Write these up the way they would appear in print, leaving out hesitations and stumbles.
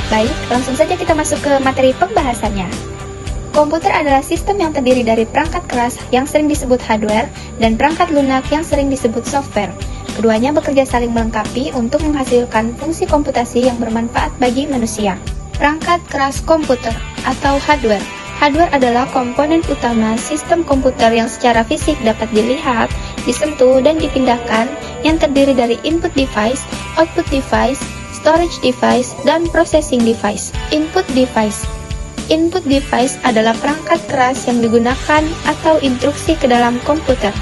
Baik, langsung saja kita masuk ke materi pembahasannya. Komputer adalah sistem yang terdiri dari perangkat keras yang sering disebut hardware dan perangkat lunak yang sering disebut software. Keduanya bekerja saling melengkapi untuk menghasilkan fungsi komputasi yang bermanfaat bagi manusia. Perangkat keras komputer atau hardware. Hardware adalah komponen utama sistem komputer yang secara fisik dapat dilihat, disentuh, dan dipindahkan, yang terdiri dari input device, output device, storage device, dan processing device. Input device. Input device adalah perangkat keras yang digunakan atau instruksi ke dalam komputer.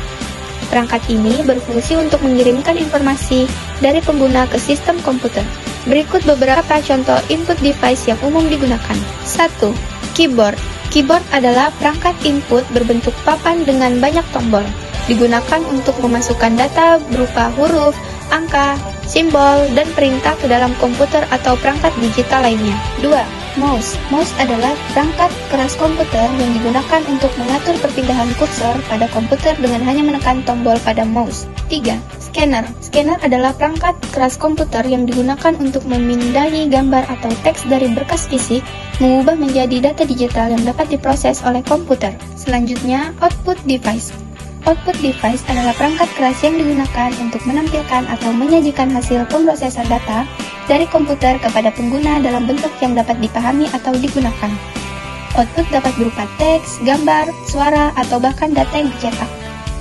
Perangkat ini berfungsi untuk mengirimkan informasi dari pengguna ke sistem komputer. Berikut beberapa contoh input device yang umum digunakan. 1. Keyboard. Keyboard adalah perangkat input berbentuk papan dengan banyak tombol. Digunakan untuk memasukkan data berupa huruf, angka, simbol, dan perintah ke dalam komputer atau perangkat digital lainnya. 2. Mouse. Mouse adalah perangkat keras komputer yang digunakan untuk mengatur perpindahan kursor pada komputer dengan hanya menekan tombol pada mouse. 3. Scanner. Scanner adalah perangkat keras komputer yang digunakan untuk memindahi gambar atau teks dari berkas fisik, mengubah menjadi data digital yang dapat diproses oleh komputer. Selanjutnya, output device. Output device adalah perangkat keras yang digunakan untuk menampilkan atau menyajikan hasil pemrosesan data dari komputer kepada pengguna dalam bentuk yang dapat dipahami atau digunakan. Output dapat berupa teks, gambar, suara, atau bahkan data yang dicetak.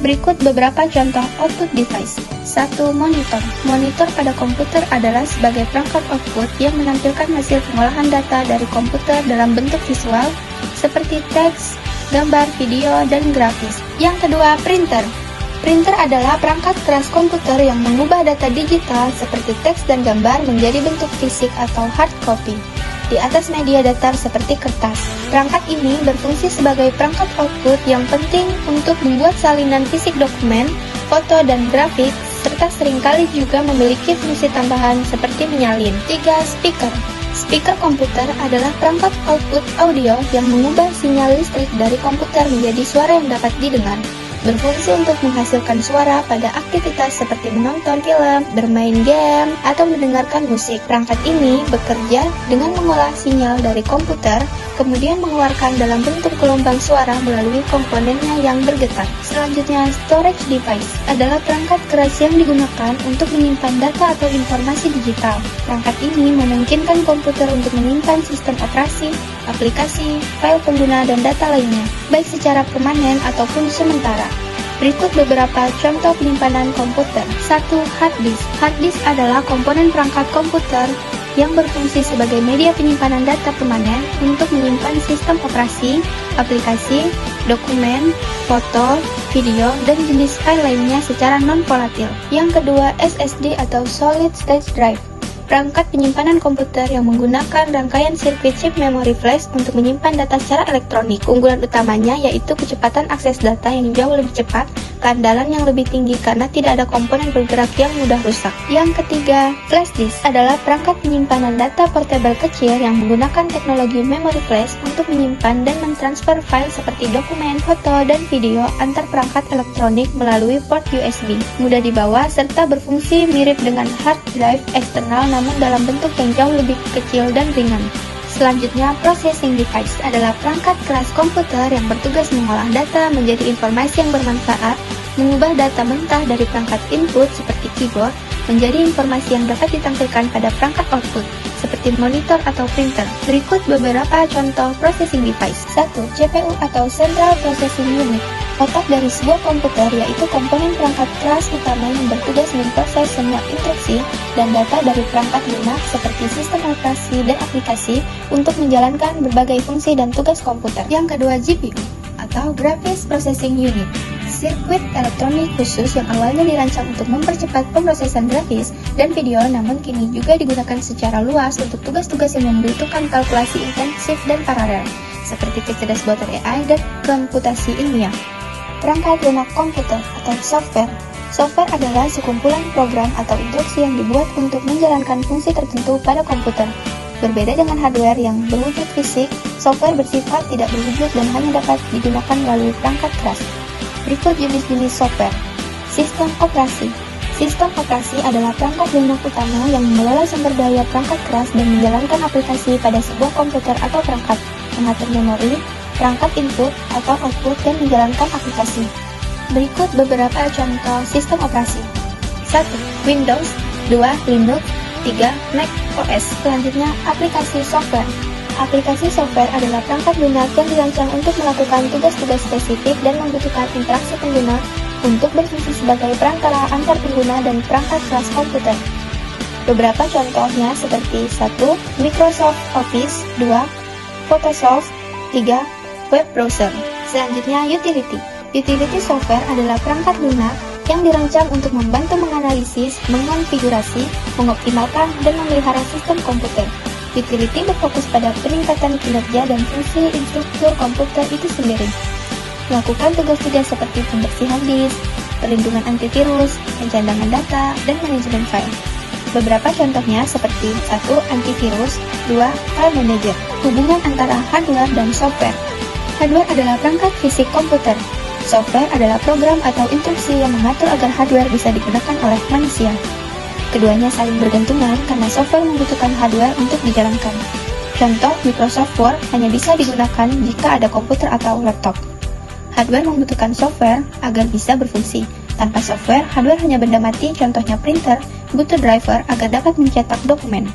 Berikut beberapa contoh output device. 1. Monitor. Monitor pada komputer adalah sebagai perangkat output yang menampilkan hasil pengolahan data dari komputer dalam bentuk visual seperti teks, gambar, video, dan grafis. Yang kedua, printer. Printer adalah perangkat keras komputer yang mengubah data digital seperti teks dan gambar menjadi bentuk fisik atau hard copy di atas media datar seperti kertas. Perangkat ini berfungsi sebagai perangkat output yang penting untuk membuat salinan fisik dokumen, foto, dan grafik, serta seringkali juga memiliki fungsi tambahan seperti menyalin. 3. Speaker. Speaker komputer adalah perangkat output audio yang mengubah sinyal listrik dari komputer menjadi suara yang dapat didengar. Berfungsi untuk menghasilkan suara pada aktivitas seperti menonton film, bermain game, atau mendengarkan musik. Perangkat ini bekerja dengan mengolah sinyal dari komputer, kemudian mengeluarkan dalam bentuk gelombang suara melalui komponennya yang bergetar. Selanjutnya, storage device adalah perangkat keras yang digunakan untuk menyimpan data atau informasi digital. Perangkat ini memungkinkan komputer untuk menyimpan sistem operasi, aplikasi, file pengguna, dan data lainnya, baik secara permanen ataupun sementara. Berikut beberapa contoh penyimpanan komputer. 1. Hard disk. Hard disk adalah komponen perangkat komputer yang berfungsi sebagai media penyimpanan data permanen untuk menyimpan sistem operasi, aplikasi, dokumen, foto, video, dan jenis file lainnya secara non-volatil. Yang kedua, SSD atau Solid State Drive. Perangkat penyimpanan komputer yang menggunakan rangkaian sirkuit chip memori flash untuk menyimpan data secara elektronik. Keunggulan utamanya yaitu kecepatan akses data yang jauh lebih cepat, keandalan yang lebih tinggi karena tidak ada komponen bergerak yang mudah rusak. Yang ketiga, flash disk adalah perangkat penyimpanan data portable kecil yang menggunakan teknologi memory flash untuk menyimpan dan mentransfer file seperti dokumen, foto, dan video antar perangkat elektronik melalui port USB. Mudah dibawa serta berfungsi mirip dengan hard drive eksternal namun dalam bentuk yang jauh lebih kecil dan ringan. Selanjutnya, processing device adalah perangkat keras komputer yang bertugas mengolah data menjadi informasi yang bermanfaat, mengubah data mentah dari perangkat input seperti keyboard menjadi informasi yang dapat ditampilkan pada perangkat output seperti monitor atau printer. Berikut beberapa contoh processing device. 1. CPU atau Central Processing Unit. Otak dari sebuah komputer yaitu komponen perangkat keras utama yang bertugas memproses semua instruksi dan data dari perangkat lunak seperti sistem operasi dan aplikasi untuk menjalankan berbagai fungsi dan tugas komputer. Yang kedua, GPU atau Graphics Processing Unit. Sirkuit elektronik khusus yang awalnya dirancang untuk mempercepat pemrosesan grafis dan video namun kini juga digunakan secara luas untuk tugas-tugas yang membutuhkan kalkulasi intensif dan paralel seperti kecerdasan buatan AI dan komputasi ilmiah. Perangkat lunak komputer atau software. Software adalah sekumpulan program atau instruksi yang dibuat untuk menjalankan fungsi tertentu pada komputer. Berbeda dengan hardware yang berwujud fisik, software bersifat tidak berwujud dan hanya dapat digunakan melalui perangkat keras. Berikut jenis-jenis software. Sistem operasi. Sistem operasi adalah perangkat lunak utama yang mengelola sumber daya perangkat keras dan menjalankan aplikasi pada sebuah komputer atau perangkat, mengatur memori, perangkat input atau output, dan menjalankan aplikasi. Berikut beberapa contoh sistem operasi. 1. Windows. 2. Linux. 3. Mac OS. Selanjutnya, aplikasi software. Aplikasi software adalah perangkat lunak yang dirancang untuk melakukan tugas-tugas spesifik dan membutuhkan interaksi pengguna untuk berfungsi sebagai perantara antar pengguna dan perangkat keras komputer. Beberapa contohnya seperti 1. Microsoft Office. 2. Photoshop. 3. Web browser. Selanjutnya, utility. Utility software adalah perangkat lunak yang dirancang untuk membantu menganalisis, mengonfigurasi, mengoptimalkan, dan memelihara sistem komputer. Utility berfokus pada peningkatan kinerja dan fungsi infrastruktur komputer itu sendiri. Melakukan tugas-tugas seperti pembersihan disk, perlindungan antivirus, pencadangan data, dan manajemen file. Beberapa contohnya seperti 1. Antivirus. 2. File Manager. Hubungan antara hardware dan software. Hardware adalah perangkat fisik komputer. Software adalah program atau instruksi yang mengatur agar hardware bisa digunakan oleh manusia. Keduanya saling bergantungan karena software membutuhkan hardware untuk dijalankan. Contoh, Microsoft Word hanya bisa digunakan jika ada komputer atau laptop. Hardware membutuhkan software agar bisa berfungsi. Tanpa software, hardware hanya benda mati, contohnya printer, butuh driver agar dapat mencetak dokumen.